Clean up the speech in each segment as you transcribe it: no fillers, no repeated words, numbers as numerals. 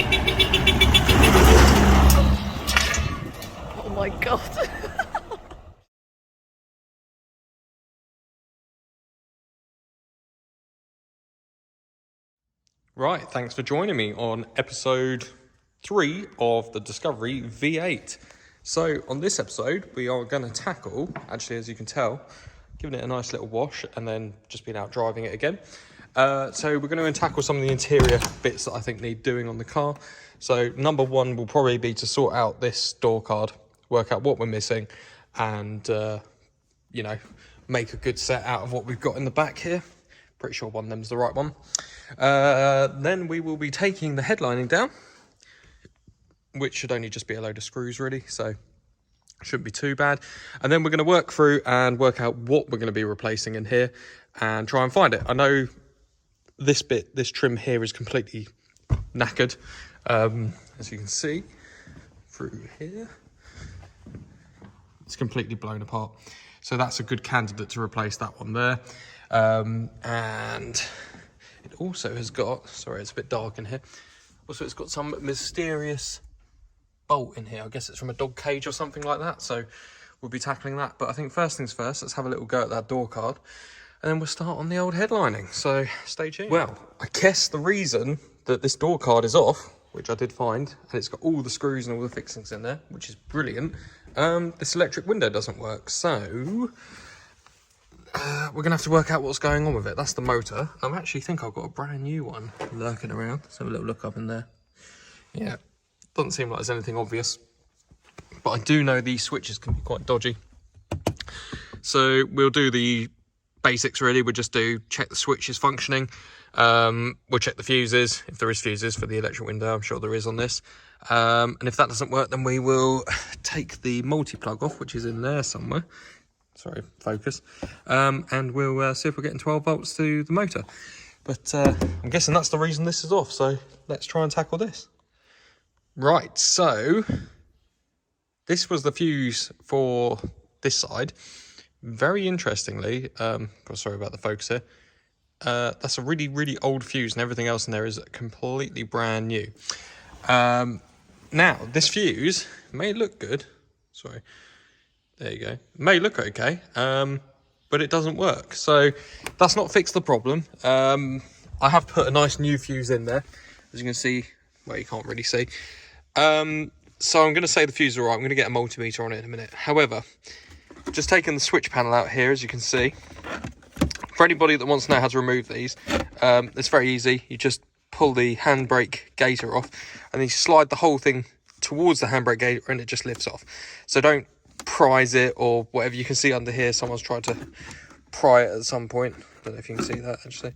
Oh my god. Right, thanks for joining me on episode 3 of the Discovery V8. So on this episode, we are going to tackle, actually as you can tell, giving it a nice little wash and then just been out driving it again. So we're going to tackle some of the interior bits that I think need doing on the car. So number one will probably be to sort out this door card, work out what we're missing, and you know, make a good set out of what we've got in the back here. Pretty sure one of them's the right one. Then we will be taking the headlining down, which should only just be a load of screws really, so shouldn't be too bad. And then we're going to work through and work out what we're going to be replacing in here and try and find it. I know this bit, this trim here is completely knackered, as you can see through here. It's completely blown apart. So that's a good candidate to replace that one there. And it also has got, sorry, it's a bit dark in here. Also, it's got some mysterious bolt in here. I guess it's from a dog cage or something like that. So we'll be tackling that. But I think first things first, let's have a little go at that door card. And then we'll start on the old headlining. So stay tuned. Well, I guess the reason that this door card is off, which I did find, and it's got all the screws and all the fixings in there, which is brilliant. This electric window doesn't work. So we're going to have to work out what's going on with it. That's the motor. I actually think I've got a brand new one lurking around. Let's have a little look up in there. Yeah, doesn't seem like there's anything obvious. But I do know these switches can be quite dodgy. So we'll do the basics really. We'll just check the switch is functioning. We'll check the fuses, if there is fuses for the electric window. I'm sure there is on this. And if that doesn't work, then we will take the multi-plug off, which is in there somewhere. Sorry, focus. And we'll see if we're getting 12 volts to the motor. But I'm guessing that's the reason this is off. So let's try and tackle this. Right, so this was the fuse for this side. Very interestingly, sorry about the focus here. That's a really, really old fuse, and everything else in there is completely brand new. Now, this fuse may look good. Sorry. There you go. It may look okay, but it doesn't work. So that's not fixed the problem. I have put a nice new fuse in there, as you can see. Well, you can't really see. So I'm going to say the fuse is all right. I'm going to get a multimeter on it in a minute. However, just taking the switch panel out here, as you can see. For anybody that wants to know how to remove these, it's very easy. You just pull the handbrake gaiter off, and then you slide the whole thing towards the handbrake gaiter, and it just lifts off. So don't prise it or whatever. You can see under here someone's tried to pry it at some point. I don't know if you can see that actually.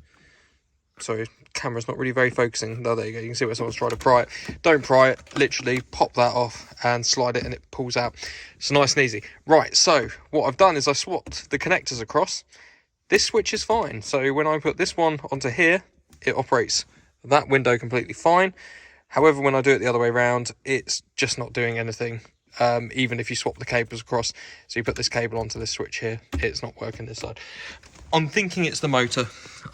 Sorry, camera's not really very focusing. No, there you go. You can see where someone's tried to pry it. Don't pry it. Literally pop that off and slide it, and it pulls out. It's nice and easy. Right, so what I've done is I swapped the connectors across. This switch is fine. So when I put this one onto here, it operates that window completely fine. However, when I do it the other way around, it's just not doing anything. Even if you swap the cables across. So you put this cable onto this switch here, it's not working this side. I'm thinking it's the motor.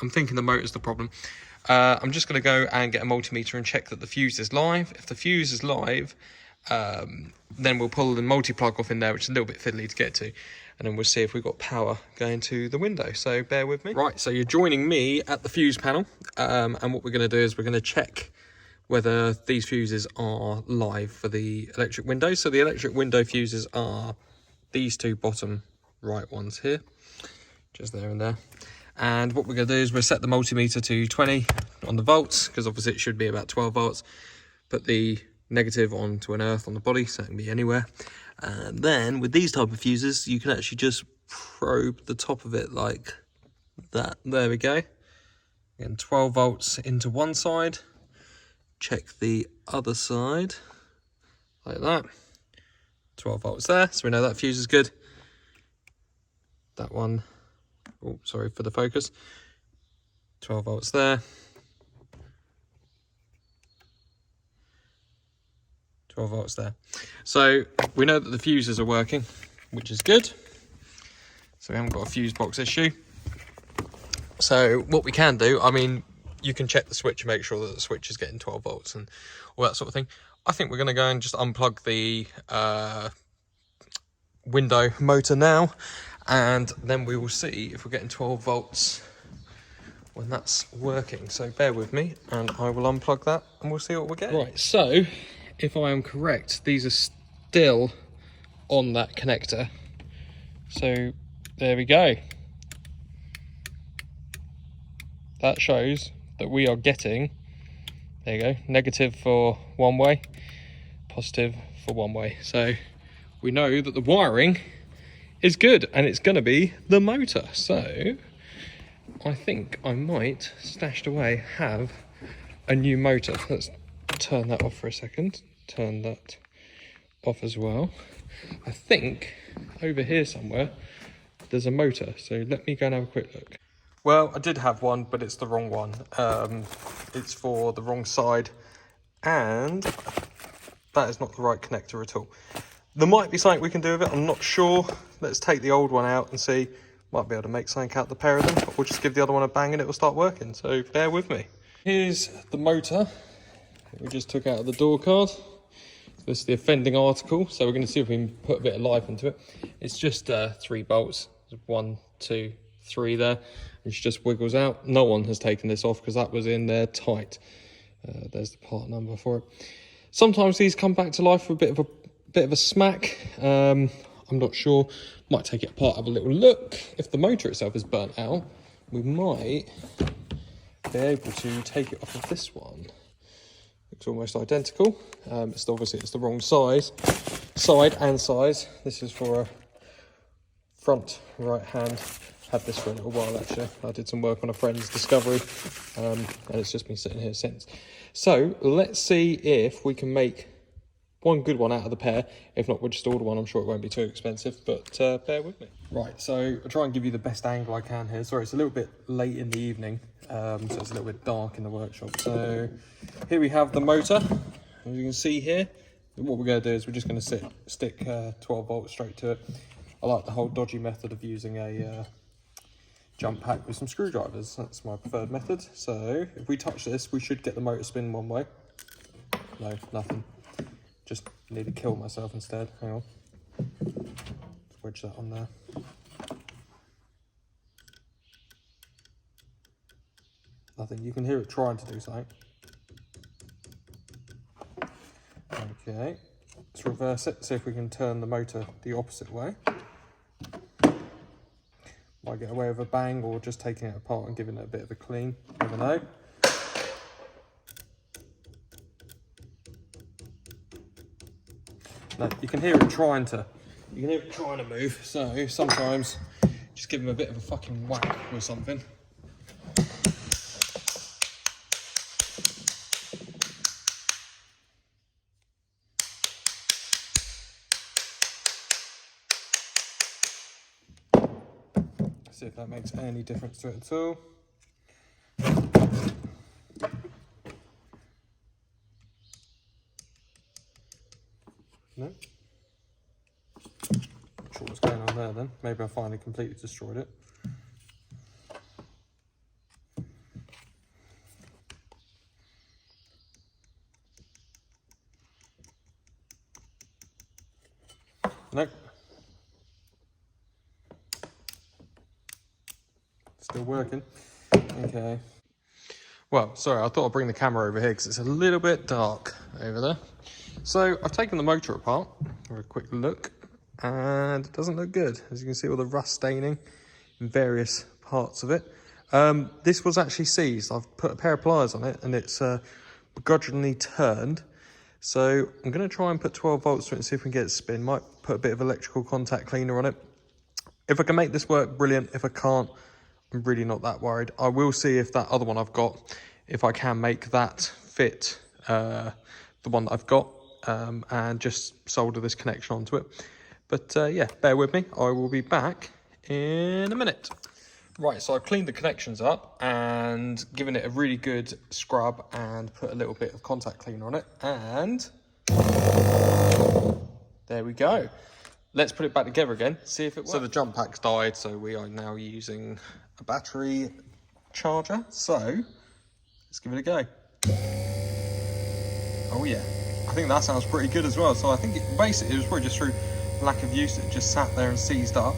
I'm thinking the motor's the problem. I'm just going to go and get a multimeter and check that the fuse is live. If the fuse is live, then we'll pull the multi-plug off in there, which is a little bit fiddly to get to. And then we'll see if we've got power going to the window. So bear with me. Right, so you're joining me at the fuse panel. And what we're going to do is we're going to check whether these fuses are live for the electric window. So the electric window fuses are these two bottom right ones here, just there and there. And what we're going to do is we'll set the multimeter to 20 on the volts, because obviously it should be about 12 volts. Put the negative onto an earth on the body, so it can be anywhere. And then with these type of fuses, you can actually just probe the top of it like that. There we go. Again, 12 volts into one side. Check the other side like that. 12 volts there, so we know that fuse is good. That one, oh sorry for the focus, 12 volts there, 12 volts there. So we know that the fuses are working, which is good. So we haven't got a fuse box issue. So what we can do, I mean, you can check the switch and make sure that the switch is getting 12 volts and all that sort of thing. I think we're going to go and just unplug the window motor now, and then we will see if we're getting 12 volts when that's working. So bear with me and I will unplug that and we'll see what we're getting. Right, so if I am correct, these are still on that connector. So there we go. That shows that we are getting, there you go, negative for one way, positive for one way. So we know that the wiring is good and it's going to be the motor. So I think I might, stashed away, have a new motor. Let's turn that off for a second. Turn that off as well. I think over here somewhere there's a motor. So let me go and have a quick look. Well, I did have one, but it's the wrong one. It's for the wrong side, and that is not the right connector at all. There might be something we can do with it, I'm not sure. Let's take the old one out and see. Might be able to make something out of the pair of them, but we'll just give the other one a bang and it will start working, so bear with me. Here's the motor that we just took out of the door card. This is the offending article, so we're going to see if we can put a bit of life into it. It's just 3 bolts, 1, 2, 3 there, and she just wiggles out. No one has taken this off because that was in there tight. There's the part number for it. Sometimes these come back to life with a bit of a smack. I'm not sure. Might take it apart, have a little look. If the motor itself is burnt out, we might be able to take it off of this one. Looks almost identical. It's obviously it's the wrong side and size. This is for a front right hand. Had this for a little while actually. I did some work on a friend's Discovery, and it's just been sitting here since. So let's see if we can make one good one out of the pair. If not, we'll just order one. I'm sure it won't be too expensive, but bear with me. Right, so I'll try and give you the best angle I can here. Sorry, it's a little bit late in the evening, so it's a little bit dark in the workshop. So here we have the motor. As you can see here, what we're going to do is we're just going to stick 12 volts straight to it. I like the whole dodgy method of using a jump pack with some screwdrivers. That's my preferred method. So if we touch this, we should get the motor spin one way. No, nothing. Just need to kill myself instead. Hang on. Let's wedge that on there. Nothing. You can hear it trying to do something. Okay. Let's reverse it. See if we can turn the motor the opposite way. Might get away with a bang or just taking it apart and giving it a bit of a clean. Never know. No, you can hear it trying to move, so sometimes just give them a bit of a fucking whack or something. See if that makes any difference to it at all. No. Not sure what's going on there then. Maybe I finally completely destroyed it. Nope. Still working. Okay. Well, sorry, I thought I'd bring the camera over here because it's a little bit dark over there. So I've taken the motor apart for a quick look, and it doesn't look good. As you can see, all the rust staining in various parts of it. This was actually seized. I've put a pair of pliers on it, and it's begrudgingly turned. So I'm going to try and put 12 volts to it and see if we can get it spin. Might put a bit of electrical contact cleaner on it. If I can make this work, brilliant. If I can't, I'm really not that worried. I will see if that other one I've got, if I can make that fit the one that I've got, and just solder this connection onto it. But yeah, bear with me. I will be back in a minute. Right, so I've cleaned the connections up and given it a really good scrub and put a little bit of contact cleaner on it. And there we go. Let's put it back together again, see if it works. So the jump pack's died, so we are now using a battery charger. So Let's give it a go. Oh yeah, I think that sounds pretty good as well. So I think basically it was probably just through lack of use that it just sat there and seized up.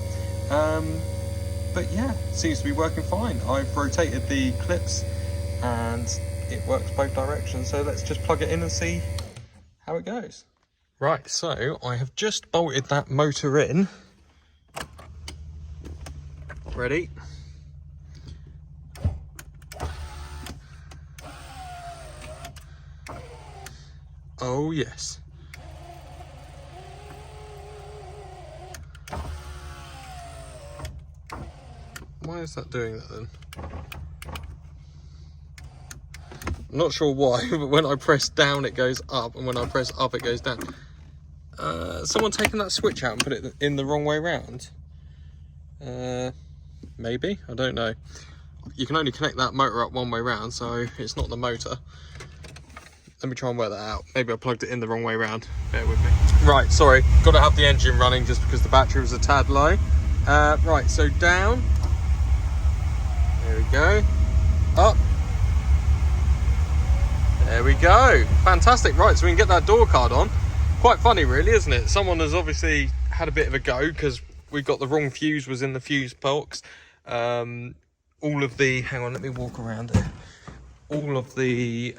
But yeah, seems to be working fine. I've rotated the clips and it works both directions. So let's just plug it in and see how it goes. Right, so I have just bolted that motor in. Ready? Oh yes. Why is that doing that then? I'm not sure why, but when I press down it goes up, and when I press up it goes down. Someone taken that switch out and put it in the wrong way round? Maybe, I don't know. You can only connect that motor up one way round, so it's not the motor. Let me try and work that out. Maybe I plugged it in the wrong way round. Bear with me. Right, sorry. Got to have the engine running just because the battery was a tad low. Right, so down. There we go. Up. There we go. Fantastic. Right, so we can get that door card on. Quite funny, really, isn't it? Someone has obviously had a bit of a go because we got the wrong fuse was in the fuse box. All of the... Hang on, let me walk around it. All of the...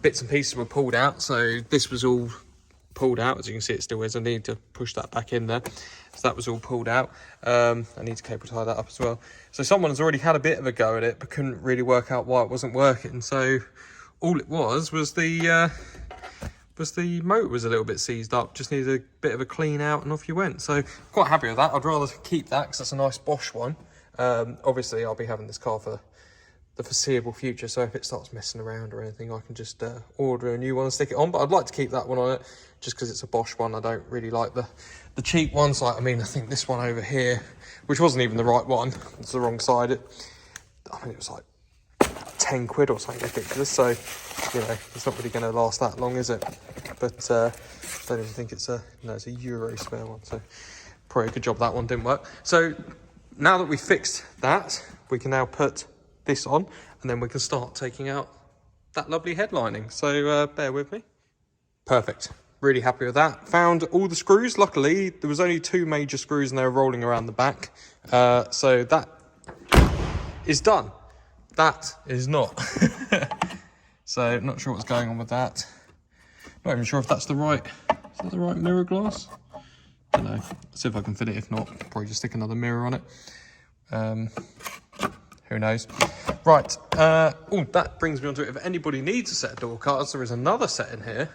bits and pieces were pulled out, so this was all pulled out. As you can see, it still is. I need to push that back in there, so that was all pulled out. I need to cable tie that up as well. So someone has already had a bit of a go at it but couldn't really work out why it wasn't working. So all it was the motor was a little bit seized up, just needed a bit of a clean out and off you went. So quite happy with that. I'd rather keep that because that's a nice Bosch one. Obviously I'll be having this car for the foreseeable future, so if it starts messing around or anything I can just order a new one and stick it on. But I'd like to keep that one on it just because it's a Bosch one. I don't really like the cheap ones. Like, I mean, I think this one over here, which wasn't even the right one, it's the wrong side. I mean, it was like 10 quid or something ridiculous, so you know it's not really going to last that long, is it? But I don't even think it's it's a Euro spare one, so probably a good job that one didn't work. So now that we fixed that, we can now put this on and then we can start taking out that lovely headlining. So bear with me. Perfect, really happy with that. Found all the screws. Luckily there was only 2 major screws and they were rolling around the back, so that is done. That is not. So not sure what's going on with that. Not even sure if that's the right, is that the right mirror glass? I don't know. Let's see if I can fit it. If not, probably just stick another mirror on it. Who knows? Right. Oh, that brings me on to it. If anybody needs a set of door cards, there is another set in here.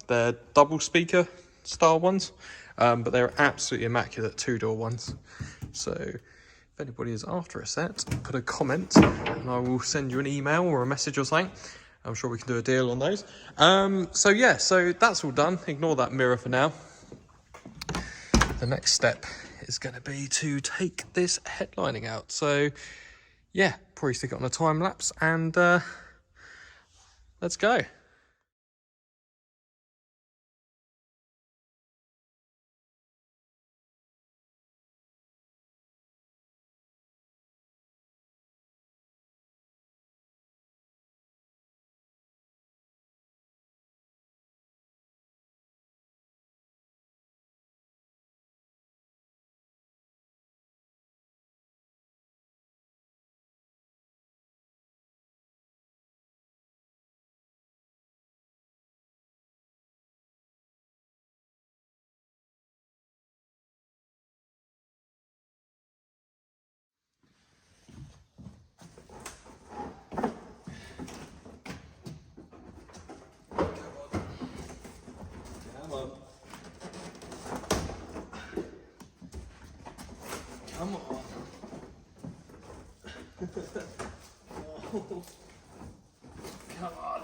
They're double speaker style ones, but they're absolutely immaculate 2-door ones. So if anybody is after a set, put a comment and I will send you an email or a message or something. I'm sure we can do a deal on those. So yeah, so that's all done. Ignore that mirror for now. The next step is going to be to take this headlining out. So yeah, probably stick it on a time lapse and let's go. Come on. Come on. Oh. Come on.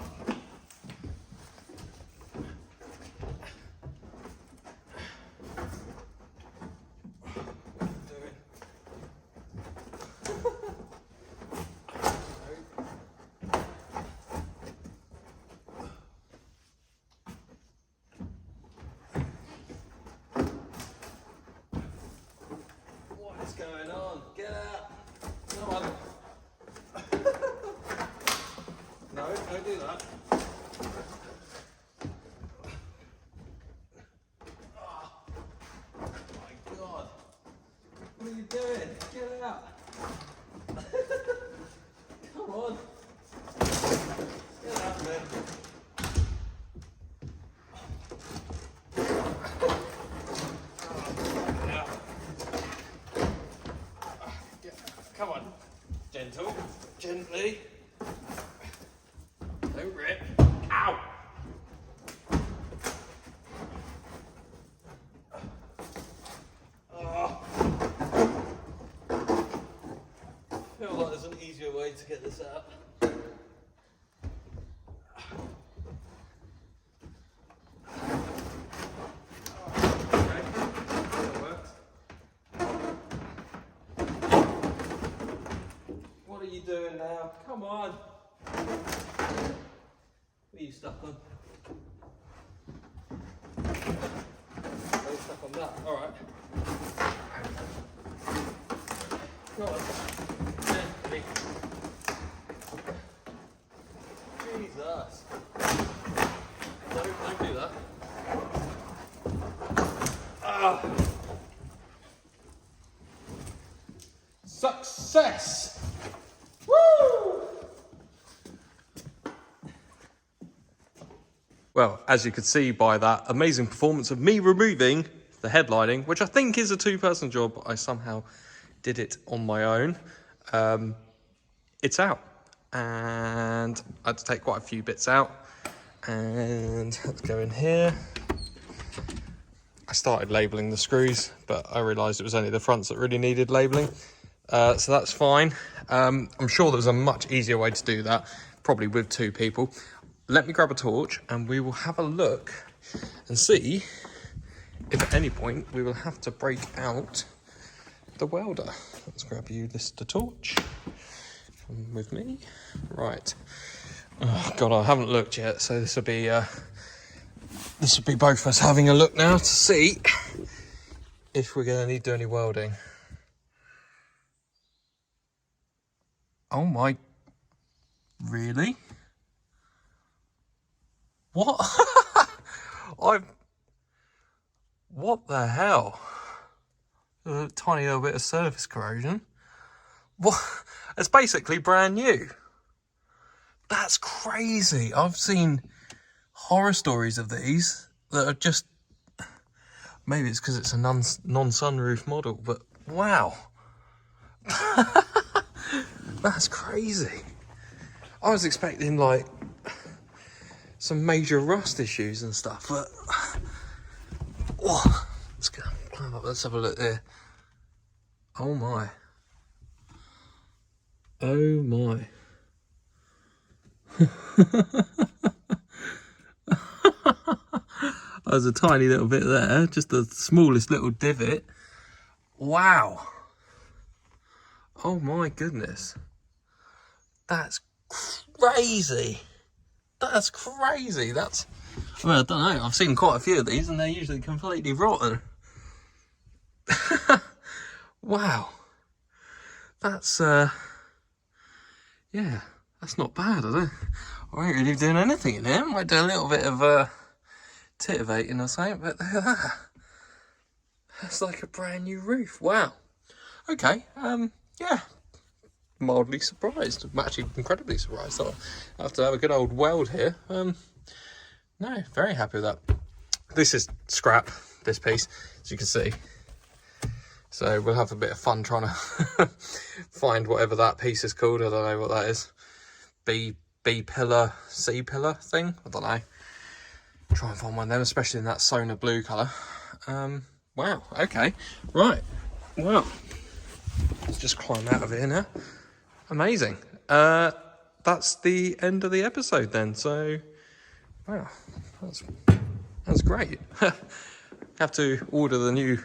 What is going on? Get out. Come on. gentle, gently. Don't rip. Ow! Oh. I feel like there's an easier way to get this out. What are you doing now? Come on. What are you stuck on? Are you stuck on that? Alright. Go on. Gently. Jesus. Don't do that. Ah. Success! Woo! Well, as you could see by that amazing performance of me removing the headlining, which I think is a two-person job, but I somehow did it on my own. It's out, and I had to take quite a few bits out, and let's go in here. I started labelling the screws, but I realised it was only the fronts that really needed labelling. So that's fine. I'm sure there's a much easier way to do that, probably with two people. Let me grab a torch and we will have a look and see if at any point we will have to break out the welder. Let's grab you the torch. Come with me. Right. Oh God, I haven't looked yet, so this will be both of us having a look now to see if we're going to need to do any welding. Oh my, really? What? What the hell? A tiny little bit of surface corrosion. What? It's basically brand new. That's crazy. I've seen horror stories of these that are just, maybe it's because it's a non-sunroof model, but wow. That's crazy. I was expecting like some major rust issues and stuff, but oh, let's go climb up. Let's have a look there. Oh my. Oh my. There's a tiny little bit there, just the smallest little divot. Wow. Oh my goodness. That's crazy. That's crazy. That's, well, I don't know. I've seen quite a few of these and they're usually completely rotten. Wow. That's, yeah, that's not bad, I don't really be doing anything in here. Might do a little bit of, titivating or something, but look at that. That's like a brand new roof. Wow. Okay, yeah. Mildly surprised. I'm actually incredibly surprised. I have to have a good old weld here. No, very happy with that. This is scrap, this piece, as you can see. So we'll have a bit of fun trying to find whatever that piece is called. I don't know what that is. B pillar, C pillar thing. I don't know. Try and find one of them, especially in that Sona blue colour. Wow, okay. Right. Well, let's just climb out of here now. Amazing. That's the end of the episode then. So, wow, that's great. Have to order the new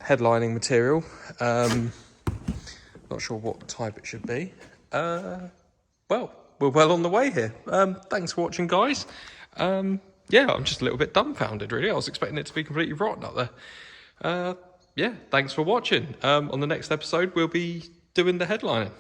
headlining material. Not sure what type it should be. Well, we're well on the way here. Thanks for watching, guys. Yeah, I'm just a little bit dumbfounded, really. I was expecting it to be completely rotten up there. Yeah, thanks for watching. On the next episode, we'll be doing the headlining.